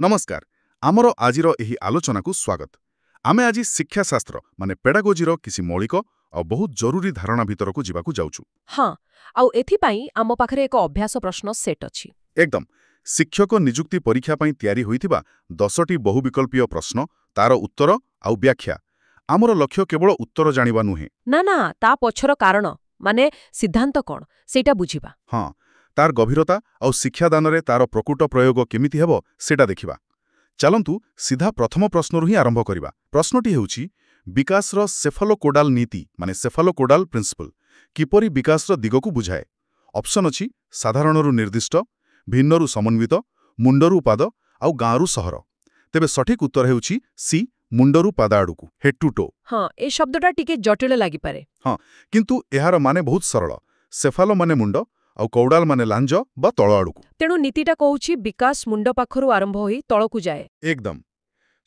नमस्कार आमर आजिर एही आलोचना को स्वागत। आमे आज शिक्षाशास्त्र माने पेडागोजीर किसी मौलिक और बहुत जरूरी धारणा भितर को जीवाकू जाउछु। हाँ आउ एथिपाई आम पाखरे एक अभ्यास प्रश्न सेट अछि। एकदम शिक्षक निजुक्ति परीक्षा पई तैयारी होइथिबा 10टी बहुविकल्पीय प्रश्न तार उत्तर आउ व्याख्या। आमर लक्ष्य केवल उत्तर जानिबा नुहे ना ना ता पछर कारण माने सिद्धांत कोन सेटा बुझिबा। हाँ तार गभीरता आउ शिक्षादान रे तार प्रकृत प्रयोग केमिति हेबो सेटा देखिबा। चलंतु सीधा प्रथम प्रश्नरु ही आरंभ करिबा। प्रश्नटी हेउछि विकासर सेफालोकोडाल नीति माने सेफालोकोडाल प्रिंसिपल किपरि विकासर दिगकू बुझाए। ऑप्शन अछि साधारणरु निर्दिष्ट, भिन्नरु समन्वित, मुंडरु पाद आउ गाँरु सहर। तेबे सठिक उत्तर हेउछि सी मुंडरु पाद आडुकू हेड टू टो। हाँ ए शब्दटा टिके जटिल लागि पारे। हाँ किंतु एहार माने बहुत सरल। सेफालो माने मुंड आउ कौडाल माने लांज बा तळ आडुकू। तेणु नीतिटा कहूछि विकास मुंड पाखरु आरंभ होई तळकू जाए। एकदम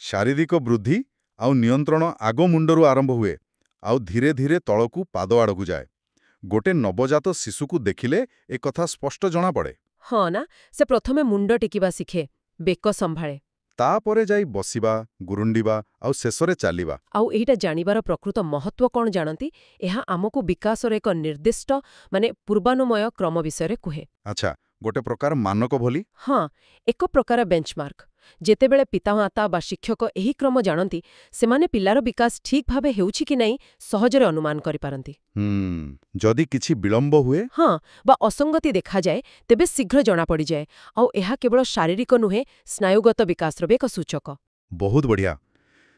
शारीरिक वृद्धि आउ नियंत्रण आगो मुंडरु आरंभ हुए आउ धीरे धीरे तळकू पाद आडकू जाए। गोटे नवजात शिशुकू देखिले ए कथा स्पष्ट जना पड़े। हाँ ना से प्रथमे मुंड टेकिबा शिखे, बेक संभाळे, तापरे जाई बसिबा, गुरुंडिबा आउ शेषरे चालिबा। आउ एहिटा जानिबार प्रकृत महत्व कोन जानती एहा आमको विकासर एक निर्दिष्ट माने पूर्वानुमय क्रम विषय कुहे। अच्छा गोटे प्रकार मानक भली। हाँ एक प्रकार बेंचमार्क। जेतेबेले पितामाता बा शिक्षक एही क्रम जानती सेमाने पिलार विकास ठीक भावे हेउछि कि नहीं सहजरे अनुमान करि पारंती। जदि किछि विलंब हुए हाँ बा असंगति देखा जाए तेबे शीघ्र जना पड़ी जाए आउ एहा केवल शारीरिक नुहे स्नायुगत विकासर भी एक सूचक। बहुत बढ़िया।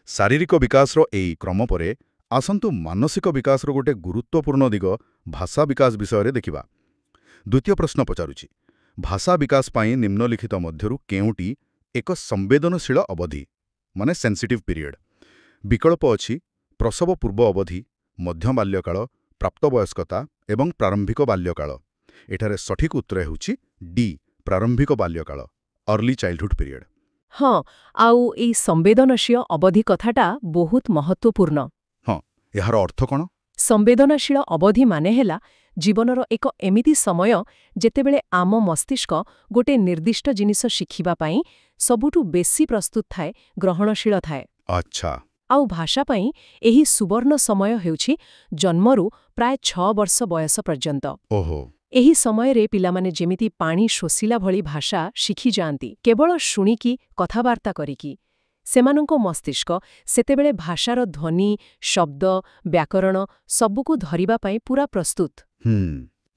शारीरिक विकासर एई क्रम परे आसंतु मानसिक विकासर गोटे गुरुत्वपूर्ण दिग भाषा विकास विषय देखिबा। द्वितीय प्रश्न पचारुछि भाषा विकास पाई निम्नलिखित मध्यरु केउटी एक संवेदनशील अवधि माने सेंसिटिव पीरियड। विकल्प अछि प्रसव पूर्व अवधि, मध्य बाल्यकाल, प्राप्तवयस्कता एवं प्रारंभिक बाल्यकाल। एठारे सठिक उत्तर हेउछि डी प्रारंभिक बाल्यकाल अर्ली चाइल्डहुड पीरियड। हाँ आउ एई संवेदनशील अवधि कथाटा बहुत महत्वपूर्ण। हाँ एहार अर्थ कोन? संवेदनशील अवधि माने हेला जीवनर एक एमिति समय जेतेबेले आम मस्तिष्क गोटे निर्दिष्ट जिनिस शिखिबा पाई सबुठु बेसी प्रस्तुत थाए, ग्रहणशील थाए। अच्छा आउ भाषा पाई एही सुवर्ण समय हेउछि जन्मरु प्राय 6 वर्ष बयस पर्यंत। ओहो एही समय रे पिलामाने जेमिति पानी शोषिला भली भाषा शिखि जांती केवल शुणिकी कथाबार्ता करिकी। सेमानंको मस्तिष्क सेतेबेले भाषार ध्वनि, शब्द, व्याकरण सबुकु धरिबा पाई पूरा प्रस्तुत।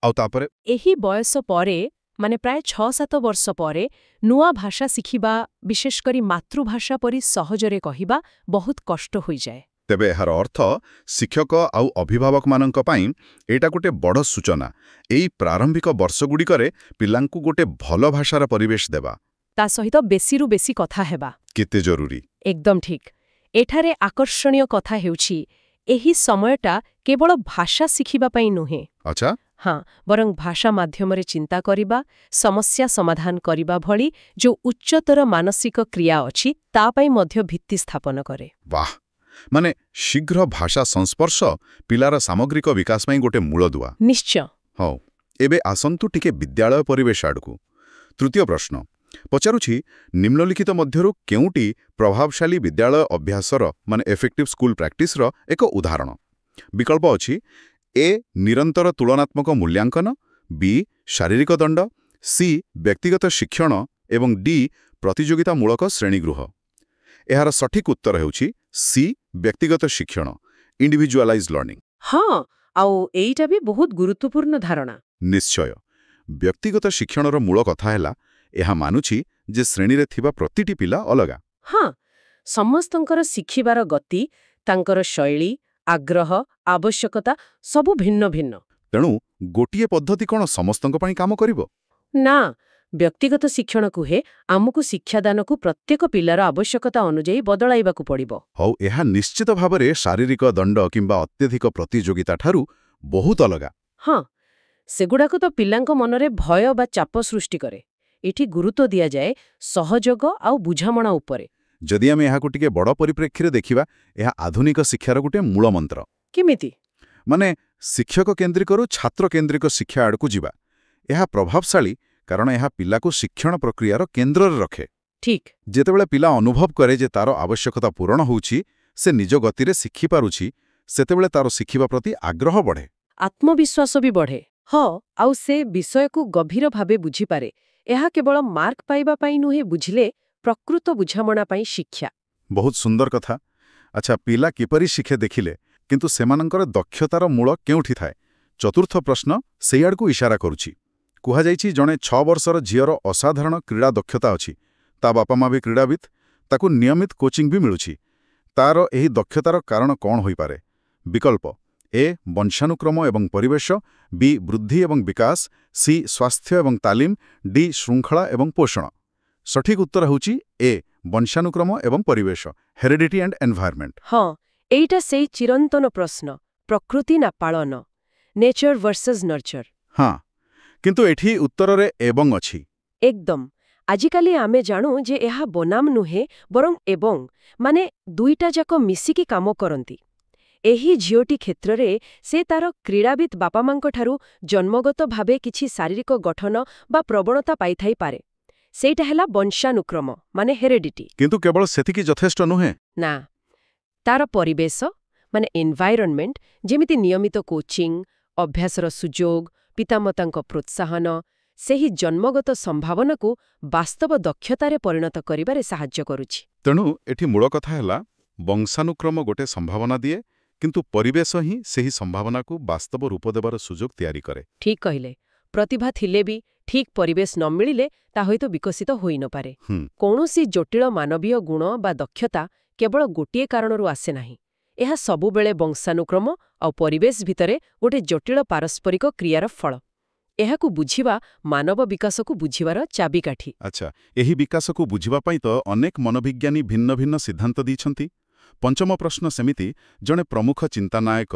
आउ तापरे एही बयस परे माने प्राय 6-7 वर्ष परे नुआ भाषा शिखिबा विशेष करी मातृभाषा परी सहजरे कहिबा बहुत कष्ट होई जाए। तेबे एहार अर्थ शिक्षक आउ अभिभावक मानंक पाई एटा गोटे बड़ सूचना एई प्रारंभिक वर्षगुड़िकरे पिलांकु गोटे भल भाषार परिवेश देबा ता सहित बेसीरु बेसी कथा हेबा केते जरूरी। एकदम ठीक। एठारे आकर्षणीय कथा हेउछि एही समयटा केवल भाषा शिखिबा पाई नुहे। अच्छा हाँ बरं भाषा माध्यमरे चिंता करिबा, समस्या समाधान करिबा भली जो उच्चतर मानसिक क्रिया अछि ता पाई मध्य भित्ति स्थापन करे। वाह माने शीघ्र भाषा संस्पर्श पिलार सामग्रिक विकास पाई गोटे मूलदुआ। निश्चय। हाँ एबे आसंतु टिके विद्यालय परिवेश आडकू। तृतीय प्रश्न पचारुछि निम्नलिखित मध्यरु केउटी प्रभावशाली विद्यालय अभ्यासर माने एफेक्टिव स्कूल प्रैक्टिसर एक उदाहरण। विकल्प अछि ए निरंतर तुलनात्मक मूल्यांकन, बी शारीरिक दंड, सी व्यक्तिगत शिक्षण एवं डी प्रतियोगितामूलक श्रेणीगृह। एहार सठिक उत्तर हेउछि सी व्यक्तिगत शिक्षण इंडिविजुअलाइज लर्निंग। हाँ आउ एइटा भी बहुत गुरुत्वपूर्ण धारणा। निश्चय व्यक्तिगत शिक्षणर मूल कथा हैला एहा मानुछि जे श्रेणी रे थिबा प्रतिटी पिला अलगा। हाँ समस्तंकर शिखिबार गति, तांकर शैली, आग्रह, आवश्यकता सबु भिन्न भिन्न। तेणु गोटिए पद्धति कोन समस्तंक पाई काम करिवो? ना व्यक्तिगत शिक्षण कुहे आमको शिक्षादानकु प्रत्येक पिलार आवश्यकता अनुଯାयी बदलाइबाकु पड़िबो। हौ एहा निश्चित भाबरे शारीरिक दंड किंबा अत्यधिक प्रतियोगिता ठारू बहुत अलगा। हाँ सेगुडाको तो पिलांक मनरे भय बा चाप सृष्टि करे। एठी गुरुत्व दिया जाए सहयोग आउ बुझामणा उपरे। जदि आमे एहाकु टिके बड़ परिप्रेक्षीरे देखिबा एहा आधुनिक शिक्षार गोटे मूल मंत्र। केमिति? माने शिक्षक केन्द्रिकरू छात्र केन्द्रिक शिक्षा आड़कू जिबा एहा प्रभावशाली कारण एहा पिलाकू शिक्षण प्रक्रियार केन्द्र रखे। ଠିକ୍ ଯେତେବେଳେ ପିଲା ଅନୁଭବ କରେ ଯେ ତାର ଆବଶ୍ୟକତା ପୂରଣ ହେଉଛି, ସେ ନିଜ ଗତିରେ ଶିଖିପାରୁଛି, ସେତେବେଳେ ତାର ଶିଖିବା ପ୍ରତି ଆଗ୍ରହ ବଢ଼େ। ଆତ୍ମବିଶ୍ୱାସ ବି ବଢ଼େ। ହଁ, ଆଉ ସେ ବିଷୟକୁ ଗଭୀର ଭାବେ ବୁଝିପାରେ। ଏହା କେବଳ ମାର୍କ ପାଇବା ପାଇଁ ନୁହେଁ, ବୁଝିଲେ ପ୍ରକୃତ ବୁଝାମଣା ପାଇଁ ଶିକ୍ଷା। ବହୁତ ସୁନ୍ଦର କଥା। ଆଚ୍ଛା, ପିଲା କିପରି ଶିଖେ ଦେଖିଲେ, କିନ୍ତୁ ସେମାନଙ୍କର ଦକ୍ଷତାର ମୂଳ କେଉଁଠି ଥାଏ? ଚତୁର୍ଥ ପ୍ରଶ୍ନ ସେଇଆଡ଼କୁ ଇସାରା କରୁଛି। କୁହାଯାଇଛି ଜଣେ 6 ବର୍ଷର ଝିଅର ଅସାଧାରଣ କ୍ରୀଡ଼ା ଦକ୍ଷତା ଅଛି। ତା ବାପା ମା ବି କ୍ରୀଡ଼ାବିତ୍, ତାକୁ ନିୟମିତ କୋଚିଂ ବି ମିଳୁଛି। ତାର ଏହି ଦକ୍ଷତାର କାରଣ କ'ଣ ହୋଇପାରେ? ବିକଳ୍ପ ଏ ବଂଶାନୁକ୍ରମ ଏବଂ ପରିବେଶ, ବି ବୃଦ୍ଧି ଏବଂ ବିକାଶ, ସି ସ୍ୱାସ୍ଥ୍ୟ ଏବଂ ତାଲିମ, ଡି ଶୃଙ୍ଖଳା ଏବଂ ପୋଷଣ। ସଠିକ୍ ଉତ୍ତର ହେଉଛି ଏ ବଂଶାନୁକ୍ରମ ଏବଂ ପରିବେଶ, ହେରିଡିଟି ଆଣ୍ଡ ଏନ୍ଭାୟରମେଣ୍ଟ। ହଁ, ଏଇଟା ସେଇ ଚିରନ୍ତନ ପ୍ରଶ୍ନ, ପ୍ରକୃତି ନା ପାଳନ, ନେଚର ଭର୍ସେସ୍ ନର୍ଚର। ହଁ, କିନ୍ତୁ ଏଠି ଉତ୍ତରରେ ଏବଂ ଅଛି। ଏକଦମ। ଆଜିକାଲି ଆମେ ଜାଣୁ ଯେ ଏହା ବନାମ ନୁହେଁ, ବରଂ ଏବଂ, ମାନେ ଦୁଇଟା ଯାକ ମିଶିକି କାମ କରନ୍ତି। ଏହି ଝିଅଟି କ୍ଷେତ୍ରରେ ସେ ତାର କ୍ରୀଡ଼ାବିତ୍ ବାପାମାଙ୍କଠାରୁ ଜନ୍ମଗତ ଭାବେ କିଛି ଶାରୀରିକ ଗଠନ ବା ପ୍ରବଣତା ପାଇଥାଇପାରେ। ସେଇଟା ହେଲା ବଂଶାନୁକ୍ରମ, ମାନେ ହେରିଡିଟି। କିନ୍ତୁ କେବଳ ସେତିକି ଯଥେଷ୍ଟ ନୁହେଁ। ନା, ତାର ପରିବେଶ, ମାନେ ଏନ୍ଭାଇରନମେଣ୍ଟ, ଯେମିତି ନିୟମିତ କୋଚିଂ, ଅଭ୍ୟାସର ସୁଯୋଗ, ପିତାମାତାଙ୍କ ପ୍ରୋତ୍ସାହନ, ସେହି ଜନ୍ମଗତ ସମ୍ଭାବନାକୁ ବାସ୍ତବ ଦକ୍ଷତାରେ ପରିଣତ କରିବାରେ ସାହାଯ୍ୟ କରୁଛି। ତେଣୁ ଏଠି ମୂଳ କଥା ହେଲା, ବଂଶାନୁକ୍ରମ ଗୋଟେ ସମ୍ଭାବନା ଦିଏ, କିନ୍ତୁ ପରିବେଶ ହିଁ ସେହି ସମ୍ଭାବନାକୁ ବାସ୍ତବ ରୂପ ଦେବାର ସୁଯୋଗ ତିଆରି କରେ। ଠିକ୍ କହିଲେ। ପ୍ରତିଭା ଥିଲେ ବି ଠିକ୍ ପରିବେଶ ନ ମିଳିଲେ ତା ହୁଏତ ବିକଶିତ ହୋଇନପାରେ। କୌଣସି ଜଟିଳ ମାନବୀୟ ଗୁଣ ବା ଦକ୍ଷତା କେବଳ ଗୋଟିଏ କାରଣରୁ ଆସେ ନାହିଁ। ଏହା ସବୁବେଳେ ବଂଶାନୁକ୍ରମ ଆଉ ପରିବେଶ ଭିତରେ ଗୋଟେ ଜଟିଳ ପାରସ୍ପରିକ କ୍ରିୟାର ଫଳ। ଏହାକୁ ବୁଝିବା ମାନବ ବିକାଶକୁ ବୁଝିବାର ଚାବିକାଠି। ଆଚ୍ଛା, ଏହି ବିକାଶକୁ ବୁଝିବା ପାଇଁ ତ ଅନେକ ମନୋବିଜ୍ଞାନୀ ଭିନ୍ନ ଭିନ୍ନ ସିଦ୍ଧାନ୍ତ ଦେଇଛନ୍ତି। ପଞ୍ଚମ ପ୍ରଶ୍ନ ସେମିତି ଜଣେ ପ୍ରମୁଖ ଚିନ୍ତାନାୟକ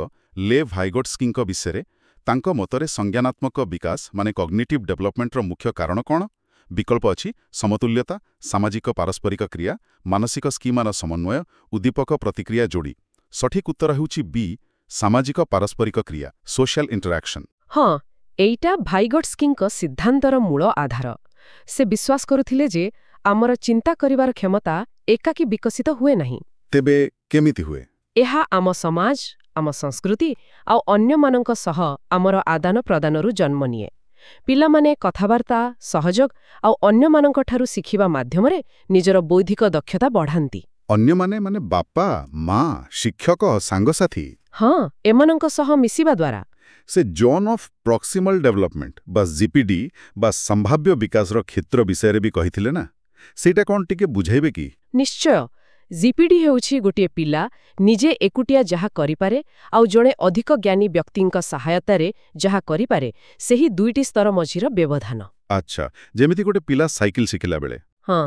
ଲେଭ୍ ଭାଇଗୋଟ୍ସ୍କିଙ୍କ ବିଷୟରେ। ତାଙ୍କ ମତରେ ସଂଜ୍ଞାନାତ୍ମକ ବିକାଶ ମାନେ କଗ୍ନିଟିଭ୍ ଡେଭଲପମେଣ୍ଟର ମୁଖ୍ୟ କାରଣ କ'ଣ? ବିକଳ୍ପ ଅଛି ସମତୁଲ୍ୟତା, ସାମାଜିକ ପାରସ୍ପରିକ କ୍ରିୟା, ମାନସିକ ସ୍କିମାର ସମନ୍ୱୟ, ଉଦ୍ଦୀପକ ପ୍ରତିକ୍ରିୟା ଯୋଡ଼ି। ସଠିକ୍ ଉତ୍ତର ହେଉଛି ବି ସାମାଜିକ ପାରସ୍ପରିକ କ୍ରିୟା, ସୋସିଆଲ ଇଣ୍ଟରାକ୍ସନ୍। ହଁ, ଏଇଟା ଭାଇଗୋଟ୍ସ୍କିଙ୍କ ସିଦ୍ଧାନ୍ତର ମୂଳ ଆଧାର। ସେ ବିଶ୍ୱାସ କରୁଥିଲେ ଯେ ଆମର ଚିନ୍ତା କରିବାର କ୍ଷମତା ଏକାକୀ ବିକଶିତ ହୁଏ ନାହିଁ। ତେବେ କେମିତି ହୁଏ? ଏହା ଆମ ସମାଜ, ଆମ ସଂସ୍କୃତି ଆଉ ଅନ୍ୟମାନଙ୍କ ସହ ଆମର ଆଦାନ ପ୍ରଦାନରୁ ଜନ୍ମ ନିଏ। ପିଲାମାନେ କଥାବାର୍ତ୍ତା, ସହଯୋଗ ଆଉ ଅନ୍ୟମାନଙ୍କଠାରୁ ଶିଖିବା ମାଧ୍ୟମରେ ନିଜର ବୌଦ୍ଧିକ ଦକ୍ଷତା ବଢ଼ାନ୍ତି। ଅନ୍ୟମାନେ ମାନେ ବାପା, ମା, ଶିକ୍ଷକ, ସାଙ୍ଗସାଥୀ? ହଁ, ଏମାନଙ୍କ ସହ ମିଶିବା ଦ୍ୱାରା। ସେ ଜୋନ୍ ଅଫ୍ ପ୍ରକ୍ସିମାଲ ଡେଭଲପମେଣ୍ଟ ବା ଜିପିଡି ବା ସମ୍ଭାବ୍ୟ ବିକାଶର କ୍ଷେତ୍ର ବିଷୟରେ ବି କହିଥିଲେ ନା? ସେଇଟା କ'ଣ ଟିକେ ବୁଝାଇବେ କି? ନିଶ୍ଚୟ। ଜିପିଡି ହେଉଛି ଗୋଟିଏ ପିଲା ନିଜେ ଏକୁଟିଆ ଯାହା କରିପାରେ ଆଉ ଜଣେ ଅଧିକ ଜ୍ଞାନୀ ବ୍ୟକ୍ତିଙ୍କ ସହାୟତାରେ ଯାହା କରିପାରେ, ସେହି ଦୁଇଟି ସ୍ତର ମଝିର ବ୍ୟବଧାନ। ଆଚ୍ଛା, ଯେମିତି ଗୋଟେ ପିଲା ସାଇକେଲ ଶିଖିଲା ବେଳେ। ହଁ,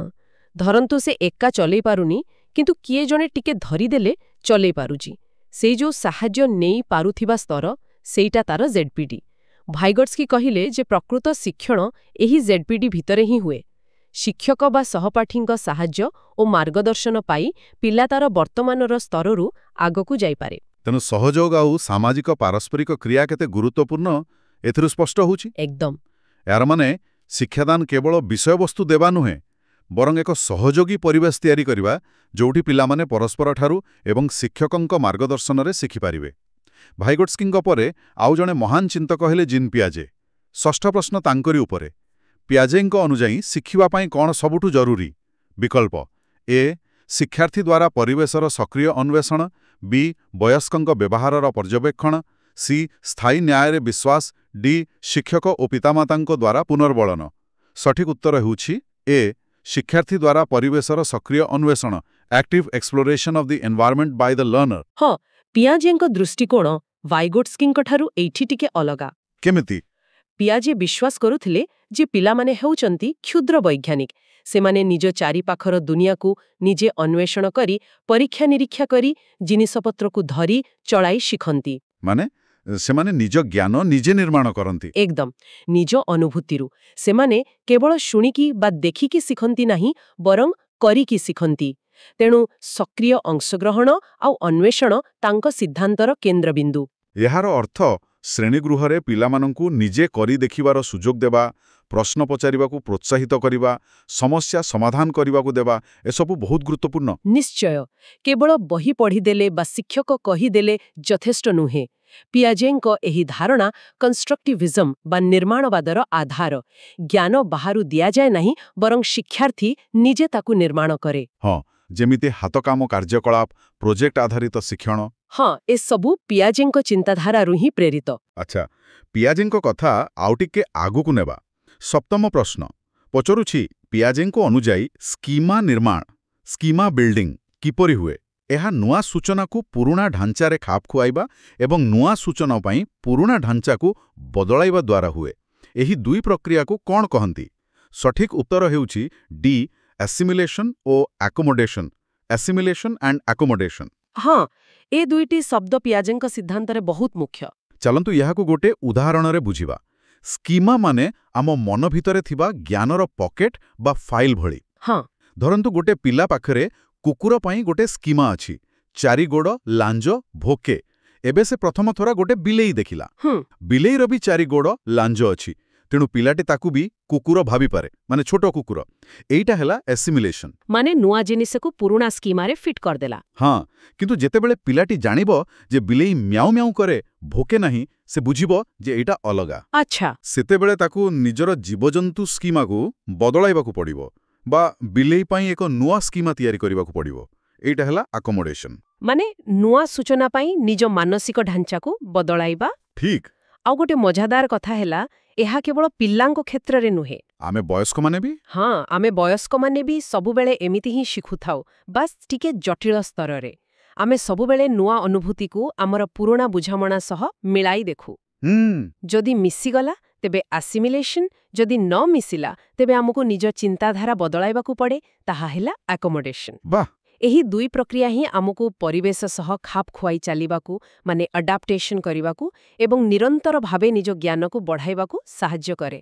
ଧରନ୍ତୁ ସେ ଏକା ଚଲେଇ ପାରୁନି, କିନ୍ତୁ କିଏ ଜଣେ ଟିକେ ଧରିଦେଲେ ଚଲେଇ ପାରୁଛି। ସେଇ ଯୋଉ ସାହାଯ୍ୟ ନେଇ ପାରୁଥିବା ସ୍ତର, ସେଇଟା ତାର ଜେଡ୍ପିଡି। ଭାଇଗୋଟ୍ସ୍କି କହିଲେ ଯେ ପ୍ରକୃତ ଶିକ୍ଷଣ ଏହି ଜେଡ୍ପିଡି ଭିତରେ ହିଁ ହୁଏ। ଶିକ୍ଷକ ବା ସହପାଠୀଙ୍କ ସାହାଯ୍ୟ ଓ ମାର୍ଗଦର୍ଶନ ପାଇ ପିଲା ତାର ବର୍ତ୍ତମାନର ସ୍ତରରୁ ଆଗକୁ ଯାଇପାରେ। ତେଣୁ ସହଯୋଗ ଆଉ ସାମାଜିକ ପାରସ୍ପରିକ କ୍ରିୟା କେତେ ଗୁରୁତ୍ୱପୂର୍ଣ୍ଣ ଏଥିରୁ ସ୍ପଷ୍ଟ ହେଉଛି। ଏକଦମ। ଏହାର ମାନେ ଶିକ୍ଷାଦାନ କେବଳ ବିଷୟବସ୍ତୁ ଦେବା ନୁହେଁ, ବରଂ ଏକ ସହଯୋଗୀ ପରିବେଶ ତିଆରି କରିବା, ଯେଉଁଠି ପିଲାମାନେ ପରସ୍ପରଠାରୁ ଏବଂ ଶିକ୍ଷକଙ୍କ ମାର୍ଗଦର୍ଶନରେ ଶିଖିପାରିବେ। ଭାଇଗୋଟ୍ସ୍କିଙ୍କ ପରେ ଆଉ ଜଣେ ମହାନ ଚିନ୍ତକ ହେଲେ ଜିନ୍ ପିଆଜେ। ଷଷ୍ଠ ପ୍ରଶ୍ନ ତାଙ୍କରି ଉପରେ। ପିଆଜେଙ୍କ ଅନୁଯାୟୀ ଶିଖିବା ପାଇଁ କ'ଣ ସବୁଠୁ ଜରୁରୀ? ବିକଳ୍ପ ଏ ଶିକ୍ଷାର୍ଥୀ ଦ୍ୱାରା ପରିବେଶର ସକ୍ରିୟ ଅନ୍ୱେଷଣ, ବି ବୟସ୍କଙ୍କ ବ୍ୟବହାରର ପର୍ଯ୍ୟବେକ୍ଷଣ, ସି ସ୍ଥାୟୀ ନ୍ୟାୟରେ ବିଶ୍ୱାସ, ଡି ଶିକ୍ଷକ ଓ ପିତାମାତାଙ୍କ ଦ୍ୱାରା ପୁନର୍ବଳନ। ସଠିକ୍ ଉତ୍ତର ହେଉଛି ଏ ଶିକ୍ଷାର୍ଥୀ ଦ୍ୱାରା ପରିବେଶର ସକ୍ରିୟ ଅନ୍ୱେଷଣ, active exploration of the environment by the learner. ହଁ, ପିଆଜେଙ୍କ ଦୃଷ୍ଟିକୋଣ ଭାଇଗୋଟ୍ସ୍କିଙ୍କଠାରୁ ଏଇଠି ଟିକେ ଅଲଗା। କେମିତି? ପିଆଜେ ବିଶ୍ୱାସ କରୁଥିଲେ ଯେ ପିଲାମାନେ ହେଉଛନ୍ତି କ୍ଷୁଦ୍ର ବୈଜ୍ଞାନିକ। ସେମାନେ ନିଜ ଚାରିପାଖର ଦୁନିଆକୁ ନିଜେ ଅନ୍ୱେଷଣ କରି, ପରୀକ୍ଷା ନିରୀକ୍ଷା କରି, ଜିନିଷପତ୍ରକୁ ଧରି ଚଳାଇ ଶିଖନ୍ତି। ମାନେ ସେମାନେ ନିଜ ଜ୍ଞାନ ନିଜେ ନିର୍ମାଣ କରନ୍ତି। ଏକଦମ। ନିଜ ଅନୁଭୂତିରୁ। ସେମାନେ କେବଳ ଶୁଣିକି ବା ଦେଖିକି ଶିଖନ୍ତି ନାହିଁ, ବରଂ କରିକି ଶିଖନ୍ତି। ତେଣୁ ସକ୍ରିୟ ଅଂଶଗ୍ରହଣ ଆଉ ଅନ୍ୱେଷଣ ତାଙ୍କ ସିଦ୍ଧାନ୍ତର କେନ୍ଦ୍ରବିନ୍ଦୁ। ଏହାର ଅର୍ଥ ଶ୍ରେଣୀଗୃହରେ ପିଲାମାନଙ୍କୁ ନିଜେ କରି ଦେଖିବାର ସୁଯୋଗ ଦେବା, ପ୍ରଶ୍ନ ପଚାରିବାକୁ ପ୍ରୋତ୍ସାହିତ କରିବା, ସମସ୍ୟା ସମାଧାନ କରିବାକୁ ଦେବା, ଏସବୁ ବହୁତ ଗୁରୁତ୍ୱପୂର୍ଣ୍ଣ। ନିଶ୍ଚୟ, କେବଳ ବହି ପଢ଼ିଦେଲେ ବା ଶିକ୍ଷକ କହିଦେଲେ ଯଥେଷ୍ଟ ନୁହେଁ। ପିଆଜେଙ୍କ ଏହି ଧାରଣା କନଷ୍ଟ୍ରକ୍ଟିଭିଜମ୍ ବା ନିର୍ମାଣବାଦର ଆଧାର। ଜ୍ଞାନ ବାହାରୁ ଦିଆଯାଏ ନାହିଁ, ବରଂ ଶିକ୍ଷାର୍ଥୀ ନିଜେ ତାକୁ ନିର୍ମାଣ କରେ। ହଁ, ଯେମିତି ହାତକାମ କାର୍ଯ୍ୟକଳାପ, ପ୍ରୋଜେକ୍ଟ ଆଧାରିତ ଶିକ୍ଷଣ। ହଁ, ଏସବୁ ପିଆଜେଙ୍କ ଚିନ୍ତାଧାରାରୁ ହିଁ ପ୍ରେରିତ। ଆଚ୍ଛା, ପିଆଜେଙ୍କ କଥା ଆଉ ଟିକେ ଆଗକୁ ନେବା। ସପ୍ତମ ପ୍ରଶ୍ନ ପଚାରୁଛି, ପିଆଜେଙ୍କ ଅନୁଯାୟୀ ସ୍କିମା ନିର୍ମାଣ, ସ୍କିମା ବିଲ୍ଡିଂ କିପରି ହୁଏ? ଏହା ନୂଆ ସୂଚନାକୁ ପୁରୁଣା ଢାଞ୍ଚାରେ ଖାପ ଖୁଆଇବା ଏବଂ ନୂଆ ସୂଚନା ପାଇଁ ପୁରୁଣା ଢାଞ୍ଚାକୁ ବଦଳାଇବା ଦ୍ୱାରା ହୁଏ। ଏହି ଦୁଇ ପ୍ରକ୍ରିୟାକୁ କ'ଣ କହନ୍ତି? ସଠିକ୍ ଉତ୍ତର ହେଉଛି ଡି, ଆସିମିଲେସନ୍ ଓ ଆକୋମୋଡେସନ୍। Assimilation and accommodation. ହଁ, ଏ ଦୁଇଟି ଶବ୍ଦ ପିଆଜେଙ୍କ ସିଦ୍ଧାନ୍ତରେ ବହୁତ ମୁଖ୍ୟ। ଚାଲନ୍ତୁ ଏହାକୁ ଗୋଟେ ଉଦାହରଣରେ ବୁଝିବା। ସ୍କିମା ମାନେ ଆମ ମନ ଭିତରେ ଥିବା ଜ୍ଞାନର ପକେଟ୍ ବା ଫାଇଲ୍ ଭଳି। ହଁ, ଧରନ୍ତୁ ଗୋଟେ ପିଲା ପାଖରେ କୁକୁର ପାଇଁ ଗୋଟେ ସ୍କିମା ଅଛି। 4 ଗୋଡ଼, ଲାଞ୍ଜ, ଭୋକେ। ଏବେ ସେ ପ୍ରଥମ ଥର ଗୋଟେ ବିଲେଇ ଦେଖିଲା। ବିଲେଇର ବି 4 ଗୋଡ଼, ଲାଞ୍ଜ ଅଛି। ତେଣୁ ପିଲାଟି ତାକୁ ବି କୁକୁର ଭାବିପାରେ, ମାନେ ଛୋଟ କୁକୁର। ଏଇଟା ହେଲା ଆସିମିଲେସନ୍। ମାନେ ନୂଆ ଜିନିଷକୁ ପୁରୁଣା ସ୍କିମାରେ ଫିଟ୍ କରିଦେଲା। ହଁ, କିନ୍ତୁ ଯେତେବେଳେ ପିଲାଟି ଜାଣିବ ଯେ ବିଲେଇ ମ୍ୟାଉ ମ୍ୟାଉ କରେ, ଭୋକେ ନାହିଁ, ସେ ବୁଝିବ ଯେ ଏଇଟା ଅଲଗା। ଆଚ୍ଛା, ସେତେବେଳେ ତାକୁ ନିଜର ଜୀବଜନ୍ତୁ ସ୍କିମାକୁ ବଦଳାଇବାକୁ ପଡ଼ିବ ବା ବିଲେଇ ପାଇଁ ଏକ ନୂଆ ସ୍କିମା ତିଆରି କରିବାକୁ ପଡ଼ିବ। ଏଇଟା ହେଲା ଆକୋମୋଡେସନ୍। ମାନେ ନୂଆ ସୂଚନା ପାଇଁ ନିଜ ମାନସିକ ଢାଞ୍ଚାକୁ ବଦଳାଇବା। ଠିକ୍। ଆଉ ଗୋଟେ ମଜାଦାର କଥା ହେଲା, ଏହା କେବଳ ପିଲାଙ୍କ କ୍ଷେତ୍ରରେ ନୁହେଁ। ଆମେ ବୟସ୍କମାନେ ବି? ହଁ, ଆମେ ବୟସ୍କମାନେ ବି ସବୁବେଳେ ଏମିତି ହିଁ ଶିଖୁଥାଉ, ବାସ୍ ଟିକେ ଜଟିଳ ସ୍ତରରେ। ଆମେ ସବୁବେଳେ ନୂଆ ଅନୁଭୂତିକୁ ଆମର ପୁରୁଣା ବୁଝାମଣା ସହ ମିଳାଇ ଦେଖୁ। ଯଦି ମିଶିଗଲା ତେବେ ଆସିମିଲେସନ୍, ଯଦି ନ ମିଶିଲା ତେବେ ଆମକୁ ନିଜ ଚିନ୍ତାଧାରା ବଦଳାଇବାକୁ ପଡ଼େ, ତାହା ହେଲା ଆକୋମୋଡେସନ୍। ବାଃ! ଏହି ଦୁଇ ପ୍ରକ୍ରିୟା ହିଁ ଆମକୁ ପରିବେଶ ସହ ଖାପ ଖୁଆଇ ଚାଲିବାକୁ, ମାନେ ଆଡାପ୍ଟେସନ୍ କରିବାକୁ ଏବଂ ନିରନ୍ତର ଭାବେ ନିଜ ଜ୍ଞାନକୁ ବଢ଼ାଇବାକୁ ସାହାଯ୍ୟ କରେ।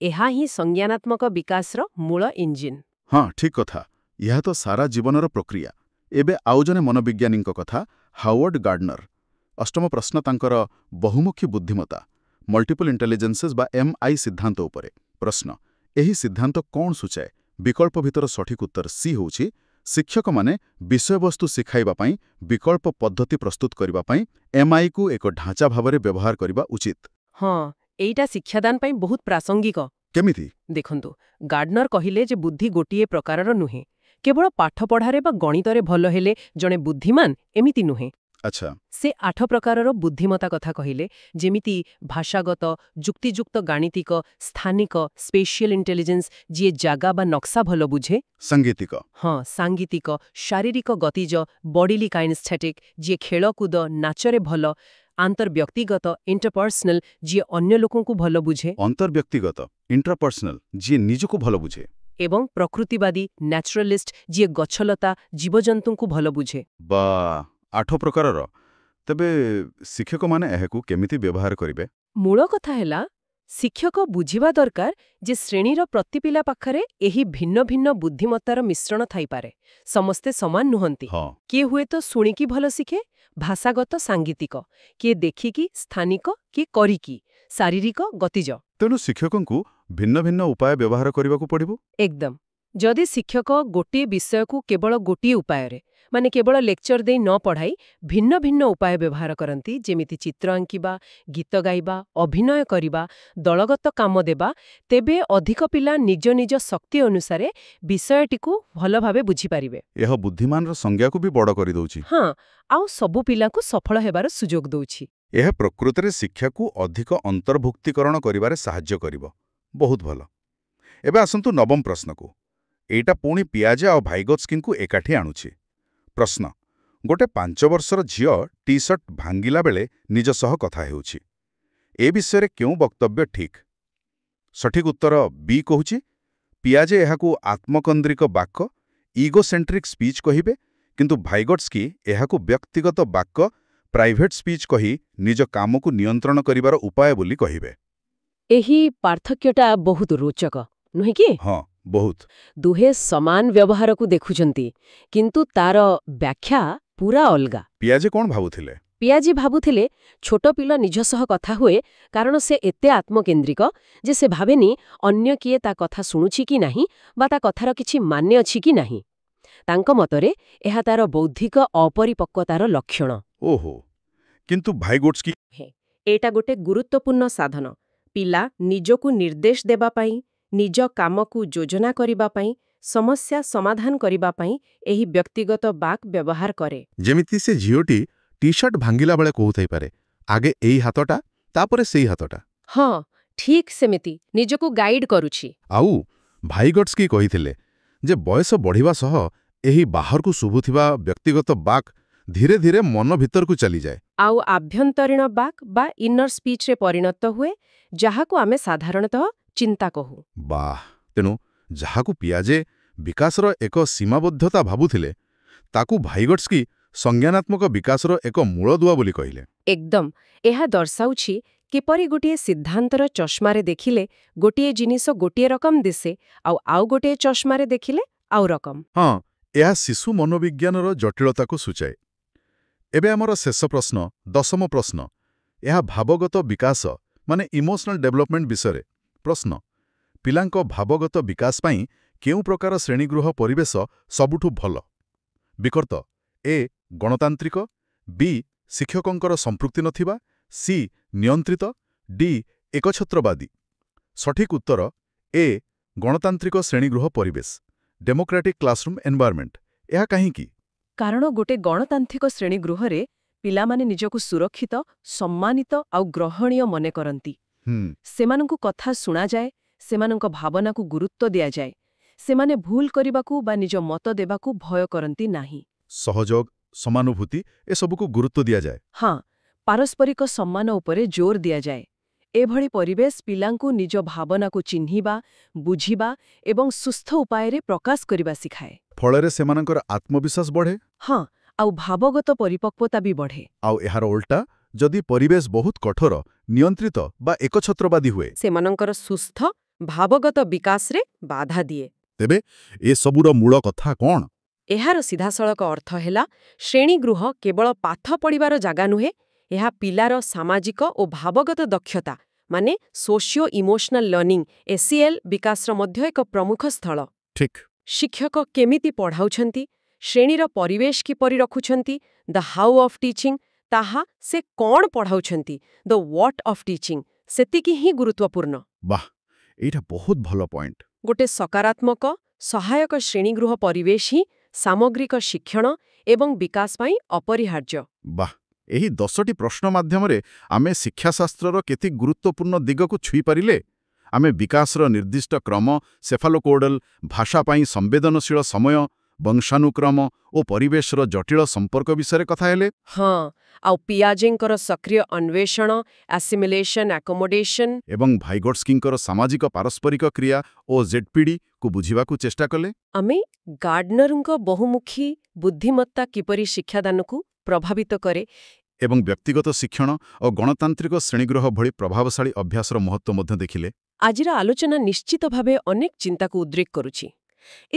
ଏହା ହିଁ ସଂଜ୍ଞାନାତ୍ମକ ବିକାଶର ମୂଳ ଇଞ୍ଜିନ୍। ହଁ, ଠିକ୍ କଥା। ଏହା ତ ସାରା ଜୀବନର ପ୍ରକ୍ରିୟା। ଏବେ ଆଉ ଜଣେ ମନୋବିଜ୍ଞାନୀଙ୍କ କଥା, ହାୱାର୍ଡ ଗାର୍ଡନର। ଅଷ୍ଟମ ପ୍ରଶ୍ନ ତାଙ୍କର ବହୁମୁଖୀ ବୁଦ୍ଧିମତ୍ତା, ମଲ୍ଟିପଲ୍ ଇଣ୍ଟେଲିଜେନ୍ସେସ୍ ବା MI ସିଦ୍ଧାନ୍ତ ଉପରେ। ପ୍ରଶ୍ନ, ଏହି ସିଦ୍ଧାନ୍ତ କ'ଣ ସୂଚାଏ? ବିକଳ୍ପ ଭିତର ସଠିକ୍ ଉତ୍ତର ସି ହେଉଛି, ଶିକ୍ଷକମାନେ ବିଷୟବସ୍ତୁ ଶିଖାଇବା ପାଇଁ ବିକଳ୍ପ ପଦ୍ଧତି ପ୍ରସ୍ତୁତ କରିବା ପାଇଁ MIକୁ ଏକ ଢାଞ୍ଚା ଭାବରେ ବ୍ୟବହାର କରିବା ଉଚିତ। ହଁ, ଏଇଟା ଶିକ୍ଷାଦାନ ପାଇଁ ବହୁତ ପ୍ରାସଙ୍ଗିକ। କେମିତି? ଦେଖନ୍ତୁ, ଗାର୍ଡନର କହିଲେ ଯେ ବୁଦ୍ଧି ଗୋଟିଏ ପ୍ରକାରର ନୁହେଁ। କେବଳ ପାଠପଢ଼ାରେ ବା ଗଣିତରେ ଭଲ ହେଲେ ଜଣେ ବୁଦ୍ଧିମାନ, ଏମିତି ନୁହେଁ। ଆଚ୍ଛା। ସେ 8 ପ୍ରକାରର ବୁଦ୍ଧିମତ୍ତା କଥା କହିଲେ, ଯେମିତି ଭାଷାଗତ, ଯୁକ୍ତିଯୁକ୍ତ ଗାଣିତିକ, ସ୍ଥାନିକ, ସ୍ପେଶିଆଲ ଇଣ୍ଟେଲିଜେନ୍ସ, ଯିଏ ଜାଗା ବା ନକ୍ସା ଭଲ ବୁଝେ। ସାଙ୍ଗୀତିକ। ହଁ, ସାଙ୍ଗୀତିକ, ଶାରୀରିକ ଗତିଜ, ବଡିଲି କାଇନେସ୍ଥେଟିକ୍, ଯିଏ ଖେଳକୁଦ, ନାଚରେ ଭଲ। ଆନ୍ତର୍ବ୍ୟକ୍ତିଗତ, ଇଣ୍ଟରପର୍ସନାଲ, ଯିଏ ଅନ୍ୟ ଲୋକଙ୍କୁ ଭଲ ବୁଝେ। ଅନ୍ତର୍ବ୍ୟକ୍ତିଗତ, ଇଣ୍ଟ୍ରାପର୍ସନାଲ, ଯିଏ ନିଜକୁ ଭଲ ବୁଝେ। ଏବଂ ପ୍ରକୃତିବାଦୀ, ନ୍ୟାଚୁରାଲିଷ୍ଟ, ଯିଏ ଗଛଲତା, ଜୀବଜନ୍ତୁଙ୍କୁ ଭଲ ବୁଝେ। ବା, 8 ପ୍ରକାରର। ତେବେ ଶିକ୍ଷକମାନେ ଏହାକୁ କେମିତି ବ୍ୟବହାର କରିବେ? ମୂଳ କଥା ହେଲା, ଶିକ୍ଷକ ବୁଝିବା ଦରକାର ଯେ ଶ୍ରେଣୀର ପ୍ରତି ପିଲା ପାଖରେ ଏହି ଭିନ୍ନ ଭିନ୍ନ ବୁଦ୍ଧିମତ୍ତାର ମିଶ୍ରଣ ଥାଇପାରେ। ସମସ୍ତେ ସମାନ ନୁହନ୍ତି। ହଁ। କିଏ ହୁଏତ ଶୁଣିକି ଭଲ ଶିଖେ, ଭାଷାଗତ, ସାଙ୍ଗୀତିକ। କିଏ ଦେଖିକି, ସ୍ଥାନିକ, କିଏ କରିକି, ଶାରୀରିକ, ଗତିଜ। ତେଣୁ ଶିକ୍ଷକଙ୍କୁ ଭିନ୍ନ ଭିନ୍ନ ଉପାୟ ବ୍ୟବହାର କରିବାକୁ ପଡ଼ିବ। ଏକଦମ। ଯଦି ଶିକ୍ଷକ ଗୋଟିଏ ବିଷୟକୁ କେବଳ ଗୋଟିଏ ଉପାୟରେ, ମାନେ କେବଳ ଲେକ୍ଚର ଦେଇ ନ ପଢ଼ାଇ ଭିନ୍ନ ଭିନ୍ନ ଉପାୟ ବ୍ୟବହାର କରନ୍ତି, ଯେମିତି ଚିତ୍ର ଆଙ୍କିବା, ଗୀତ ଗାଇବା, ଅଭିନୟ କରିବା, ଦଳଗତ କାମ ଦେବା, ତେବେ ଅଧିକ ପିଲା ନିଜ ନିଜ ଶକ୍ତି ଅନୁସାରେ ବିଷୟଟିକୁ ଭଲ ଭାବେ ବୁଝିପାରିବେ। ଏହା ବୁଦ୍ଧିମାନର ସଂଜ୍ଞାକୁ ବି ବଡ଼ କରିଦେଉଛି। ହଁ, ଆଉ ସବୁ ପିଲାଙ୍କୁ ସଫଳ ହେବାର ସୁଯୋଗ ଦଉଛି। ଏହା ପ୍ରକୃତରେ ଶିକ୍ଷାକୁ ଅଧିକ ଅନ୍ତର୍ଭୁକ୍ତିକରଣ କରିବାରେ ସାହାଯ୍ୟ କରିବ। ବହୁତ ଭଲ। ଏବେ ଆସନ୍ତୁ ନବମ ପ୍ରଶ୍ନକୁ। ଏଇଟା ପୁଣି ପିଆଜେ ଆଉ ଭାଇଗୋତ୍ସ୍କିଙ୍କୁ ଏକାଠି ଆଣୁଛି। ପ୍ରଶ୍ନ, ଗୋଟେ 5 ବର୍ଷର ଝିଅ ଟି-ସର୍ଟ ଭାଙ୍ଗିଲା ବେଳେ ନିଜ ସହ କଥା ହେଉଛି। ଏ ବିଷୟରେ କେଉଁ ବକ୍ତବ୍ୟ ଠିକ୍? ସଠିକ୍ ଉତ୍ତର ବି କହୁଛି, ପିଆଜେ ଏହାକୁ ଆତ୍ମକେନ୍ଦ୍ରିକ ବାକ, ଇଗୋସେଣ୍ଟ୍ରିକ୍ ସ୍ପିଚ୍ କହିବେ, କିନ୍ତୁ ଭାଇଗୋଟ୍ସ୍କି ଏହାକୁ ବ୍ୟକ୍ତିଗତ ବାକ, ପ୍ରାଇଭେଟ୍ ସ୍ପିଚ୍ କହି ନିଜ କାମକୁ ନିୟନ୍ତ୍ରଣ କରିବାର ଉପାୟ ବୋଲି କହିବେ। ଏହି ପାର୍ଥକ୍ୟଟା ବହୁତ ରୋଚକ, ନୁହେଁ କି? ହଁ, ବହୁତ। ଦୁହେଁ ସମାନ ବ୍ୟବହାରକୁ ଦେଖୁଛନ୍ତି, କିନ୍ତୁ ତାର ବ୍ୟାଖ୍ୟା ପୁରା ଅଲଗା। ପିଆଜେ କ'ଣ ଭାବୁଥିଲେ? ପିଆଜି ଭାବୁଥିଲେ ଛୋଟ ପିଲା ନିଜ ସହ କଥା ହୁଏ କାରଣ ସେ ଏତେ ଆତ୍ମକେନ୍ଦ୍ରିକ ଯେ ସେ ଭାବେନି ଅନ୍ୟ କିଏ ତା କଥା ଶୁଣୁଛି କି ନାହିଁ ବା ତା କଥାର କିଛି ମାନେ ଅଛି କି ନାହିଁ। ତାଙ୍କ ମତରେ ଏହା ତାର ବୌଦ୍ଧିକ ଅପରିପକ୍ୱତାର ଲକ୍ଷଣ। ଓହୋ, କିନ୍ତୁ ଭାଇଗୋଟ୍ସ୍କି ଏଇଟା ଗୋଟେ ଗୁରୁତ୍ୱପୂର୍ଣ୍ଣ ସାଧନ। ପିଲା ନିଜକୁ ନିର୍ଦ୍ଦେଶ ଦେବା ପାଇଁ, ନିଜ କାମକୁ ଯୋଜନା କରିବା ପାଇଁ, ସମସ୍ୟା ସମାଧାନ କରିବା ପାଇଁ ଏହି ବ୍ୟକ୍ତିଗତ ବାକ୍ ବ୍ୟବହାର କରେ। ଯେମିତି ସେ ଝିଅଟି ଟି-ସାର୍ଟ ଭାଙ୍ଗିଲା ବେଳେ କହୁଥାଇପାରେ, ଆଗେ ଏଇ ହାତଟା, ତାପରେ ସେଇ ହାତଟା। ହଁ, ଠିକ୍ ସେମିତି ନିଜକୁ ଗାଇଡ୍ କରୁଛି। ଆଉ ଭାଇଗୋଟ୍ସ୍କି କହିଥିଲେ ଯେ ବୟସ ବଢ଼ିବା ସହ ଏହି ବାହାରକୁ ଶୁଭୁଥିବା ବ୍ୟକ୍ତିଗତ ବାକ୍ ଧୀରେ ଧୀରେ ମନ ଭିତରକୁ ଚାଲିଯାଏ। ଆଉ ଆଭ୍ୟନ୍ତରୀଣ ବାକ୍ ବା ଇନର ସ୍ପିଚ୍ରେ ପରିଣତ ହୁଏ, ଯାହାକୁ ଆମେ ସାଧାରଣତଃ ଚିନ୍ତା କହୁ। ବାଃ, ତେଣୁ ଯାହାକୁ ପିଆଜେ ବିକାଶର ଏକ ସୀମାବଦ୍ଧତା ଭାବୁଥିଲେ, ତାକୁ ଭାଇଗୋଟ୍ସ୍କି ସଂଜ୍ଞାନାତ୍ମକ ବିକାଶର ଏକ ମୂଳଦୁଆ ବୋଲି କହିଲେ। ଏକଦମ। ଏହା ଦର୍ଶାଉଛି କିପରି ଗୋଟିଏ ସିଦ୍ଧାନ୍ତର ଚଷମାରେ ଦେଖିଲେ ଗୋଟିଏ ଜିନିଷ ଗୋଟିଏ ରକମ ଦିଶେ ଆଉ ଗୋଟିଏ ଚଷମାରେ ଦେଖିଲେ ଆଉ ରକମ। ହଁ, ଏହା ଶିଶୁ ମନୋବିଜ୍ଞାନର ଜଟିଳତାକୁ ସୂଚାଏ। ଏବେ ଆମର ଶେଷ ପ୍ରଶ୍ନ, 10ମ ପ୍ରଶ୍ନ। ଏହା ଭାବଗତ ବିକାଶ ମାନେ ଇମୋସନାଲ ଡେଭଲପମେଣ୍ଟ ବିଷୟରେ ପ୍ରଶ୍ନ। ପିଲାଙ୍କ ଭାବଗତ ବିକାଶ ପାଇଁ କେଉଁ ପ୍ରକାର ଶ୍ରେଣୀଗୃହ ପରିବେଶ ସବୁଠୁ ଭଲ? ବିକଳ୍ପ ଏ ଗଣତାନ୍ତ୍ରିକ, ବି ଶିକ୍ଷକଙ୍କର ସମ୍ପୃକ୍ତି ନଥିବା, ସି ନିୟନ୍ତ୍ରିତ, ଡି ଏକଛତ୍ରବାଦୀ। ସଠିକ୍ ଉତ୍ତର ଏ ଗଣତାନ୍ତ୍ରିକ ଶ୍ରେଣୀଗୃହ ପରିବେଶ, ଡେମୋକ୍ରାଟିକ୍ କ୍ଲାସରୁମ୍ ଏନଭାୟରମେଣ୍ଟ। ଏହା କାହିଁକି? କାରଣ ଗୋଟେ ଗଣତାନ୍ତ୍ରିକ ଶ୍ରେଣୀଗୃହରେ ପିଲାମାନେ ନିଜକୁ ସୁରକ୍ଷିତ, ସମ୍ମାନିତ ଆଉ ଗ୍ରହଣୀୟ ମନେ କରନ୍ତି। ସେମାନଙ୍କୁ କଥା ଶୁଣାଯାଏ, ସେମାନଙ୍କ ଭାବନାକୁ ଗୁରୁତ୍ୱ ଦିଆଯାଏ। ସେମାନେ ଭୁଲ କରିବାକୁ ବା ନିଜ ମତ ଦେବାକୁ ଭୟ କରନ୍ତି ନାହିଁ। ସହଯୋଗ, ସମାନୁଭୂତି ଏସବୁକୁ ଗୁରୁତ୍ୱ ଦିଆଯାଏ। ହଁ, ପାରସ୍ପରିକ ସମ୍ମାନ ଉପରେ ଜୋର ଦିଆଯାଏ। ଏଭଳି ପରିବେଶ ପିଲାଙ୍କୁ ନିଜ ଭାବନାକୁ ଚିହ୍ନିବା, ବୁଝିବା ଏବଂ ସୁସ୍ଥ ଉପାୟରେ ପ୍ରକାଶ କରିବା ଶିଖାଏ। ଫଳରେ ସେମାନଙ୍କର ଆତ୍ମବିଶ୍ୱାସ ବଢ଼େ। ହଁ, ଆଉ ଭାବଗତ ପରିପକ୍ୱତା ବି ବଢ଼େ। ଆଉ ଏହାର ଓଲଟା, ଯଦି ପରିବେଶ ବହୁତ କଠୋର, ନିୟନ୍ତ୍ରିତ ବା ଏକଛତ୍ରବାଦୀ ହୁଏ, ସେମାନଙ୍କର ସୁସ୍ଥ ଭାବଗତ ବିକାଶରେ ବାଧା ଦିଏ। ତେବେ ଏସବୁର ମୂଳ କଥା କ'ଣ? ଏହାର ସିଧାସଳଖ ଅର୍ଥ ହେଲା ଶ୍ରେଣୀଗୃହ କେବଳ ପାଠ ପଢ଼ିବାର ଜାଗା ନୁହେଁ, ଏହା ପିଲାର ସାମାଜିକ ଓ ଭାବଗତ ଦକ୍ଷତା ମାନେ ସୋସିଓ ଇମୋସନାଲ ଲର୍ଣ୍ଣିଂ SEL ବିକାଶର ମଧ୍ୟ ଏକ ପ୍ରମୁଖ ସ୍ଥଳ। ଠିକ୍। ଶିକ୍ଷକ କେମିତି ପଢ଼ାଉଛନ୍ତି, ଶ୍ରେଣୀର ପରିବେଶ କିପରି ରଖୁଛନ୍ତି, ଦ ହାଉ ଅଫ୍ ଟିଚିଂ, ତାହା ସେ କ'ଣ ପଢ଼ାଉଛନ୍ତି, ଦ ହ୍ୱାଟ୍ ଅଫ୍ ଟିଚିଂ, ସେତିକି ହିଁ ଗୁରୁତ୍ୱପୂର୍ଣ୍ଣ। ବାଃ, ଏଇଟା ବହୁତ ଭଲ ପଏଣ୍ଟ। ଗୋଟେ ସକାରାତ୍ମକ, ସହାୟକ ଶ୍ରେଣୀଗୃହ ପରିବେଶ ହିଁ ସାମଗ୍ରିକ ଶିକ୍ଷଣ ଏବଂ ବିକାଶ ପାଇଁ ଅପରିହାର୍ଯ୍ୟ। ବାଃ, ଏହି 10ଟି ପ୍ରଶ୍ନ ମାଧ୍ୟମରେ ଆମେ ଶିକ୍ଷାଶାସ୍ତ୍ରର କେତେ ଗୁରୁତ୍ୱପୂର୍ଣ୍ଣ ଦିଗକୁ ଛୁଇଁପାରିଲେ। ଆମେ ବିକାଶର ନିର୍ଦ୍ଦିଷ୍ଟ କ୍ରମ, ସେଫାଲୋକୋଡାଲ, ଭାଷା ପାଇଁ ସମ୍ବେଦନଶୀଳ ସମୟ, ବଂଶାନୁକ୍ରମ ଓ ପରିବେଶର ଜଟିଳ ସମ୍ପର୍କ ବିଷୟରେ କଥା ହେଲେ। ହଁ, ଆଉ ପିଆଜେଙ୍କର ସକ୍ରିୟ ଅନ୍ୱେଷଣ, ଆସିମିଲେସନ୍, ଆକୋମୋଡେସନ୍ ଏବଂ ଭାଇଗୋଟ୍ସ୍କିଙ୍କର ସାମାଜିକ ପାରସ୍ପରିକ କ୍ରିୟା ଓ ZPDକୁ ବୁଝିବାକୁ ଚେଷ୍ଟା କଲେ। ଆମେ ଗାର୍ଡନରଙ୍କ ବହୁମୁଖୀ ବୁଦ୍ଧିମତ୍ତା କିପରି ଶିକ୍ଷାଦାନକୁ ପ୍ରଭାବିତ କରେ ଏବଂ ବ୍ୟକ୍ତିଗତ ଶିକ୍ଷଣ ଓ ଗଣତାନ୍ତ୍ରିକ ଶ୍ରେଣୀଗୃହ ଭଳି ପ୍ରଭାବଶାଳୀ ଅଭ୍ୟାସର ମହତ୍ତ୍ୱ ମଧ୍ୟ ଦେଖିଲେ। ଆଜିର ଆଲୋଚନା ନିଶ୍ଚିତ ଭାବେ ଅନେକ ଚିନ୍ତାକୁ ଉଦ୍ରେକ କରୁଛି।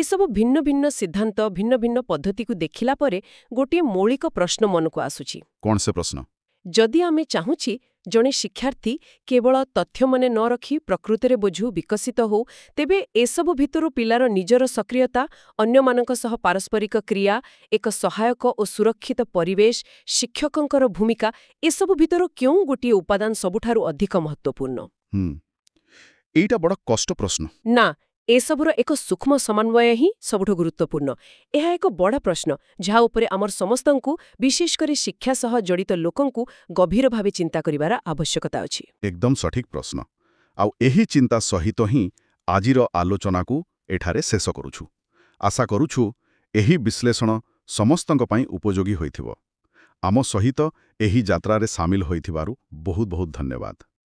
ଏସବୁ ଭିନ୍ନ ଭିନ୍ନ ସିଦ୍ଧାନ୍ତ, ଭିନ୍ନ ଭିନ୍ନ ପଦ୍ଧତିକୁ ଦେଖିଲା ପରେ ଗୋଟିଏ ମୌଳିକ ପ୍ରଶ୍ନ ମନକୁ ଆସୁଛି। କ'ଣ ସେ ପ୍ରଶ୍ନ? ଯଦି ଆମେ ଚାହୁଁଛି ଜଣେ ଶିକ୍ଷାର୍ଥୀ କେବଳ ତଥ୍ୟମାନେ ନ ରଖି ପ୍ରକୃତରେ ବୁଝୁ, ବିକଶିତ ହେଉ, ତେବେ ଏସବୁ ଭିତରୁ ପିଲାର ନିଜର ସକ୍ରିୟତା, ଅନ୍ୟମାନଙ୍କ ସହ ପାରସ୍ପରିକ କ୍ରିୟା, ଏକ ସହାୟକ ଓ ସୁରକ୍ଷିତ ପରିବେଶ, ଶିକ୍ଷକଙ୍କର ଭୂମିକା, ଏସବୁ ଭିତରୁ କେଉଁ ଗୋଟିଏ ଉପାଦାନ ସବୁଠାରୁ ଅଧିକ ମହତ୍ତ୍ୱପୂର୍ଣ୍ଣ? ଏଇଟା ବଡ଼ କଷ୍ଟ ପ୍ରଶ୍ନ। ନା, ଏସବୁର ଏକ ସୂକ୍ଷ୍ମ ସମନ୍ୱୟ ହିଁ ସବୁଠୁ ଗୁରୁତ୍ୱପୂର୍ଣ୍ଣ। ଏହା ଏକ ବଡ଼ ପ୍ରଶ୍ନ ଯାହା ଉପରେ ଆମର ସମସ୍ତଙ୍କୁ, ବିଶେଷ କରି ଶିକ୍ଷା ସହ ଜଡ଼ିତ ଲୋକଙ୍କୁ ଗଭୀର ଭାବେ ଚିନ୍ତା କରିବାର ଆବଶ୍ୟକତା ଅଛି। ଏକଦମ ସଠିକ୍ ପ୍ରଶ୍ନ। ଆଉ ଏହି ଚିନ୍ତା ସହିତ ହିଁ ଆଜିର ଆଲୋଚନାକୁ ଏଠାରେ ଶେଷ କରୁଛୁ। ଆଶା କରୁଛୁ ଏହି ବିଶ୍ଳେଷଣ ସମସ୍ତଙ୍କ ପାଇଁ ଉପଯୋଗୀ ହୋଇଥିବ। ଆମ ସହିତ ଏହି ଯାତ୍ରାରେ ସାମିଲ ହୋଇଥିବାରୁ ବହୁତ ବହୁତ ଧନ୍ୟବାଦ।